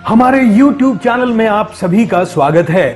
हमारे YouTube channel में आप सभी का स्वागत है।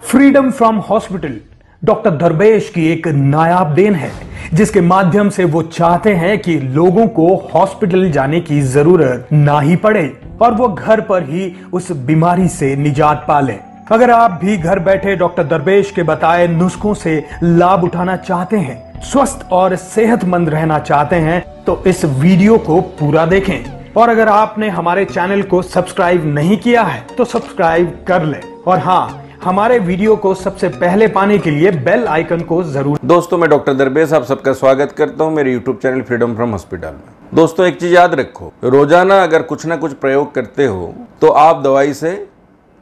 फ्रीडम फ्रॉम हॉस्पिटल डॉक्टर दरवेश की एक नायाब देन है, जिसके माध्यम से वो चाहते हैं कि लोगों को हॉस्पिटल जाने की जरूरत ना ही पड़े और वो घर पर ही उस बीमारी से निजात पाले। अगर आप भी घर बैठे डॉक्टर दरवेश के बताए नुस्खों से लाभ उठाना चाहते हैं, स्वस्थ और सेहतमंद रहना चाहते हैं, तो इस वीडियो को पूरा देखें। और अगर आपने हमारे चैनल को सब्सक्राइब नहीं किया है तो सब्सक्राइब कर लें। और हाँ, हमारे वीडियो को सबसे पहले पाने के लिए बेल आइकन को जरूर। दोस्तों, मैं डॉक्टर दरवेश आप सबका स्वागत करता हूं मेरे YouTube channel freedom from hospital में। दोस्तों, एक चीज याद रखो, रोजाना अगर कुछ ना कुछ प्रयोग करते हो तो आप दवाई से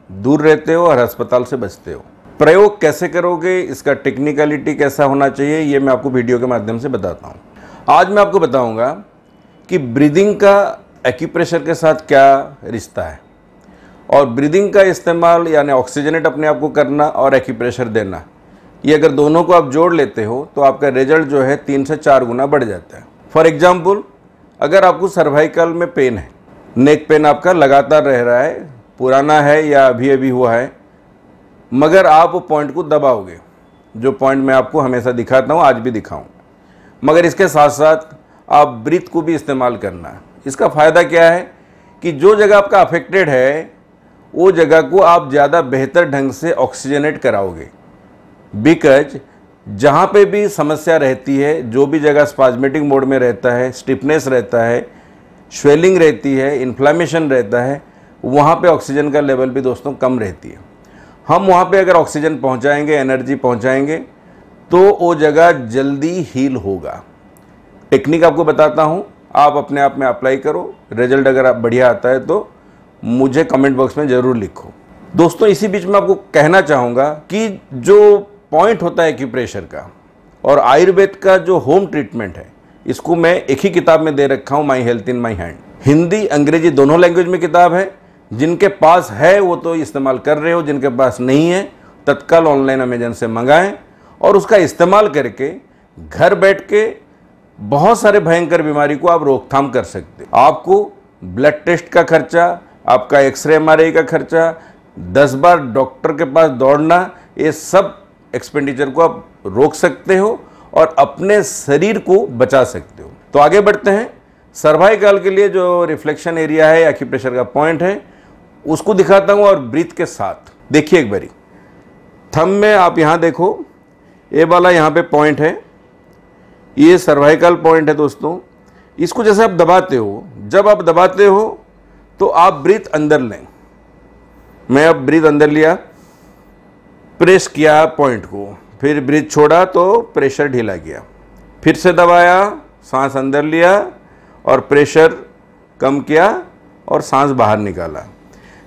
दूर रहते हो और अस्पताल से बचते हो। प्रयोग कैसे करोगे, इसका टेक्निकलिटी कैसा होना चाहिए, ये मैं आपको वीडियो के माध्यम से बताता हूँ। आज मैं आपको बताऊंगा कि ब्रीदिंग का एक्यूप्रेशर के साथ क्या रिश्ता है और ब्रीदिंग का इस्तेमाल यानी ऑक्सीजनेट अपने आप को करना और एक्यूप्रेशर देना, ये अगर दोनों को आप जोड़ लेते हो तो आपका रिजल्ट जो है 3 से 4 गुना बढ़ जाता है। फॉर एग्जाम्पल, अगर आपको सर्वाइकल में पेन है, नेक पेन आपका लगातार रह रहा है, पुराना है या अभी अभी हुआ है, मगर आप वो पॉइंट को दबाओगे, जो पॉइंट मैं आपको हमेशा दिखाता हूँ, आज भी दिखाऊँ, मगर इसके साथ साथ आप ब्रीथ को भी इस्तेमाल करना है। इसका फ़ायदा क्या है कि जो जगह आपका अफेक्टेड है वो जगह को आप ज़्यादा बेहतर ढंग से ऑक्सीजनेट कराओगे। बिकॉज जहाँ पे भी समस्या रहती है, जो भी जगह स्पाज्मेटिक मोड में रहता है, स्टिफनेस रहता है, स्वेलिंग रहती है, इन्फ्लामेशन रहता है, वहाँ पे ऑक्सीजन का लेवल भी दोस्तों कम रहती है। हम वहाँ पे अगर ऑक्सीजन पहुँचाएंगे, एनर्जी पहुँचाएंगे, तो वो जगह जल्दी हील होगा। टेक्निक आपको बताता हूँ, आप अपने आप में अप्लाई करो। रिजल्ट अगर आप बढ़िया आता है तो मुझे कमेंट बॉक्स में ज़रूर लिखो। दोस्तों, इसी बीच में आपको कहना चाहूँगा कि जो पॉइंट होता है एक्यूप्रेशर का और आयुर्वेद का जो होम ट्रीटमेंट है, इसको मैं एक ही किताब में दे रखा हूँ, my health in my hand. Hindi अंग्रेजी दोनों लैंग्वेज में किताब है। जिनके पास है वो तो इस्तेमाल कर रहे हो, जिनके पास नहीं है तत्काल ऑनलाइन अमेजन से मंगाएं और उसका इस्तेमाल करके घर बैठ के बहुत सारे भयंकर बीमारी को आप रोकथाम कर सकते हो। आपको ब्लड टेस्ट का खर्चा, आपका एक्सरे एमआरआई का खर्चा, 10 बार डॉक्टर के पास दौड़ना, ये सब एक्सपेंडिचर को आप रोक सकते हो और अपने शरीर को बचा सकते हो। तो आगे बढ़ते हैं। सर्वाइकल के लिए जो रिफ्लेक्शन एरिया है, एक्यूप्रेशर का पॉइंट है, उसको दिखाता हूँ और ब्रीथ के साथ देखिए एक बारी। थंब में आप यहाँ देखो, ये वाला यहाँ पे पॉइंट है, ये सर्वाइकल पॉइंट है दोस्तों। इसको जैसे आप दबाते हो, जब आप दबाते हो तो आप ब्रीथ अंदर लें। मैं अब ब्रीथ अंदर लिया, प्रेस किया पॉइंट को, फिर ब्रीथ छोड़ा तो प्रेशर ढीला गया, फिर से दबाया, सांस अंदर लिया और प्रेशर कम किया और सांस बाहर निकाला।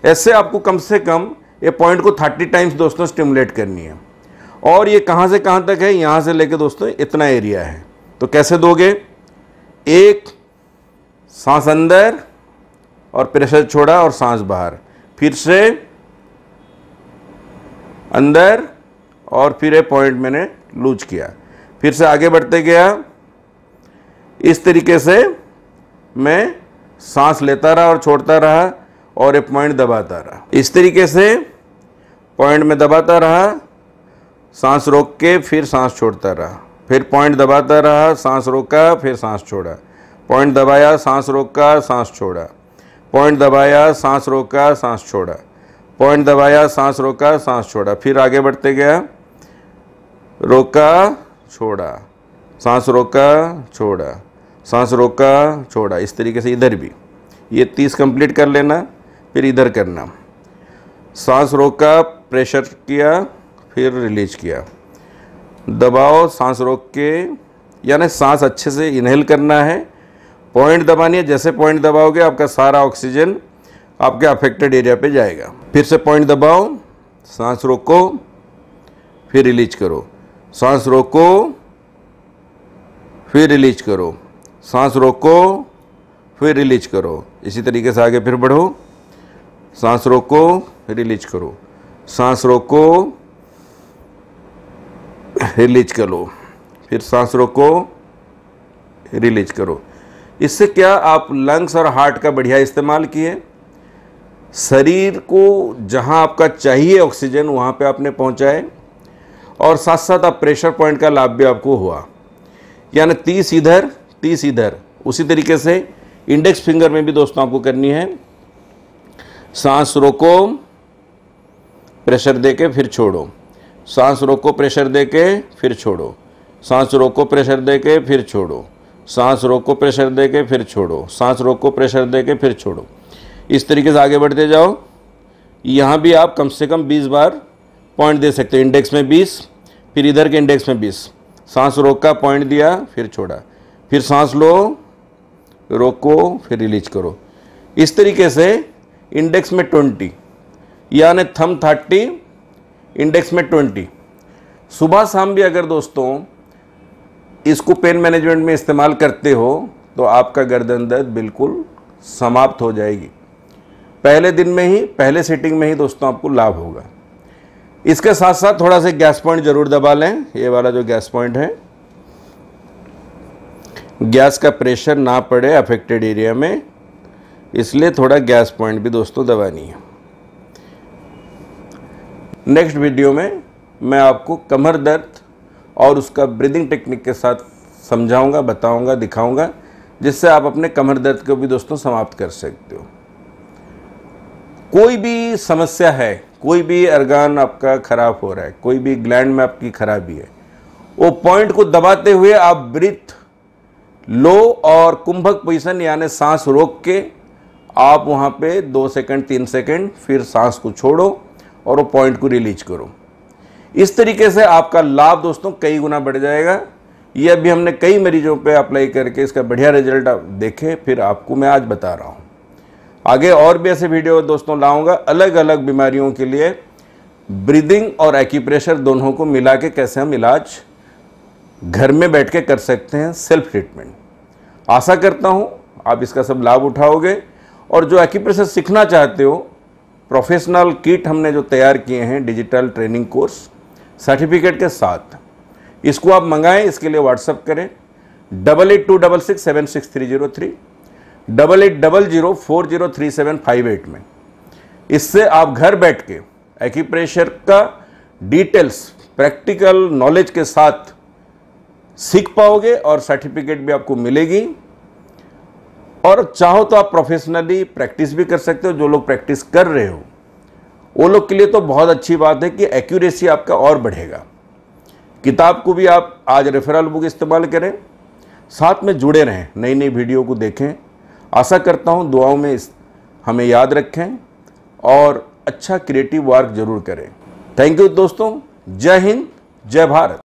ऐसे आपको कम से कम ये पॉइंट को 30 टाइम्स दोस्तों स्टिमुलेट करनी है। और ये कहाँ से कहाँ तक है, यहाँ से लेके दोस्तों इतना एरिया है। तो कैसे दोगे? एक सांस अंदर और प्रेशर छोड़ा और सांस बाहर, फिर से अंदर और फिर ये पॉइंट मैंने लूज किया, फिर से आगे बढ़ते गया। इस तरीके से मैं सांस लेता रहा और छोड़ता रहा और ये पॉइंट दबाता रहा। इस तरीके से पॉइंट में दबाता रहा, सांस रोक के फिर सांस छोड़ता रहा, फिर पॉइंट दबाता रहा, सांस रोका, फिर सांस छोड़ा, पॉइंट दबाया, सांस रोका, सांस छोड़ा, पॉइंट दबाया, सांस रोका, सांस छोड़ा, पॉइंट दबाया, सांस रोका, सांस छोड़ा, फिर आगे बढ़ते गया, रोका, छोड़ा, सांस रोका, छोड़ा, सांस रोका, छोड़ा। इस तरीके से इधर भी ये 30 कंप्लीट कर लेना, फिर इधर करना, सांस रोका, प्रेशर किया, फिर रिलीज किया, दबाओ, सांस रोक के, यानी सांस अच्छे से इनहेल करना है, पॉइंट दबानी है। जैसे पॉइंट दबाओगे आपका सारा ऑक्सीजन आपके अफेक्टेड एरिया पे जाएगा। फिर से पॉइंट दबाओ, सांस रोको, फिर रिलीज करो, सांस रोको, फिर रिलीज करो, सांस रोको, फिर रिलीज करो। इसी तरीके से आगे फिर बढ़ो, सांस रोको, रिलीज करो, सांस रोको, रिलीज करो, फिर सांस रोको, रिलीज करो। इससे क्या आप लंग्स और हार्ट का बढ़िया इस्तेमाल किए, शरीर को जहां आपका चाहिए ऑक्सीजन वहां पे आपने पहुंचाए, और साथ साथ आप प्रेशर पॉइंट का लाभ भी आपको हुआ। यानी 30 इधर 30 इधर। उसी तरीके से इंडेक्स फिंगर में भी दोस्तों आपको करनी है। सांस रोको, प्रेशर देके फिर छोड़ो, सांस रोको, प्रेशर देके फिर छोड़ो, सांस रोको, प्रेशर देके फिर छोड़ो, सांस रोको, प्रेशर देके फिर छोड़ो, सांस रोको, प्रेशर देके फिर छोड़ो। इस तरीके से आगे बढ़ते जाओ। यहाँ भी आप कम से कम 20 बार पॉइंट दे सकते हो। इंडेक्स में 20, फिर इधर के इंडेक्स में 20। सांस रोका, पॉइंट दिया, फिर छोड़ा, फिर सांस लो, रोको, फिर रिलीज करो। इस तरीके से इंडेक्स में 20, यानी थंब 30, इंडेक्स में 20। सुबह शाम भी अगर दोस्तों इसको पेन मैनेजमेंट में इस्तेमाल करते हो तो आपका गर्दन दर्द बिल्कुल समाप्त हो जाएगी। पहले दिन में ही, पहले सीटिंग में ही दोस्तों आपको लाभ होगा। इसके साथ साथ थोड़ा सा गैस पॉइंट जरूर दबा लें। ये वाला जो गैस पॉइंट है, गैस का प्रेशर ना पड़े अफेक्टेड एरिया में, इसलिए थोड़ा गैस पॉइंट भी दोस्तों दबानी है। नेक्स्ट वीडियो में मैं आपको कमर दर्द और उसका ब्रीदिंग टेक्निक के साथ समझाऊंगा, बताऊंगा, दिखाऊंगा, जिससे आप अपने कमर दर्द को भी दोस्तों समाप्त कर सकते हो। कोई भी समस्या है, कोई भी अर्गान आपका खराब हो रहा है, कोई भी ग्लैंड में आपकी खराबी है, वो पॉइंट को दबाते हुए आप ब्रीथ लो और कुंभक पोजीशन यानी सांस रोक के आप वहाँ पे 2 सेकंड 3 सेकंड फिर सांस को छोड़ो और वो पॉइंट को रिलीज करो। इस तरीके से आपका लाभ दोस्तों कई गुना बढ़ जाएगा। ये अभी हमने कई मरीजों पे अप्लाई करके इसका बढ़िया रिजल्ट देखे, फिर आपको मैं आज बता रहा हूँ। आगे और भी ऐसे वीडियो दोस्तों लाऊंगा अलग अलग बीमारियों के लिए। ब्रीदिंग और एक्यूप्रेशर दोनों को मिला के कैसे हम इलाज घर में बैठ के कर सकते हैं, सेल्फ ट्रीटमेंट। आशा करता हूँ आप इसका सब लाभ उठाओगे। और जो एक्यूप्रेशर सीखना चाहते हो, प्रोफेशनल किट हमने जो तैयार किए हैं डिजिटल ट्रेनिंग कोर्स सर्टिफिकेट के साथ, इसको आप मंगाएं। इसके लिए व्हाट्सअप करें 8826676303 8800403758 में। इससे आप घर बैठ के एक्यूप्रेशर का डिटेल्स प्रैक्टिकल नॉलेज के साथ सीख पाओगे और सर्टिफिकेट भी आपको मिलेगी। और चाहो तो आप प्रोफेशनली प्रैक्टिस भी कर सकते हो। जो लोग प्रैक्टिस कर रहे हो वो लोग के लिए तो बहुत अच्छी बात है कि एक्यूरेसी आपका और बढ़ेगा। किताब को भी आप आज रेफरल बुक इस्तेमाल करें, साथ में जुड़े रहें, नई नई वीडियो को देखें। आशा करता हूँ दुआओं में हमें याद रखें और अच्छा क्रिएटिव वर्क जरूर करें। थैंक यू दोस्तों। जय हिंद, जय भारत।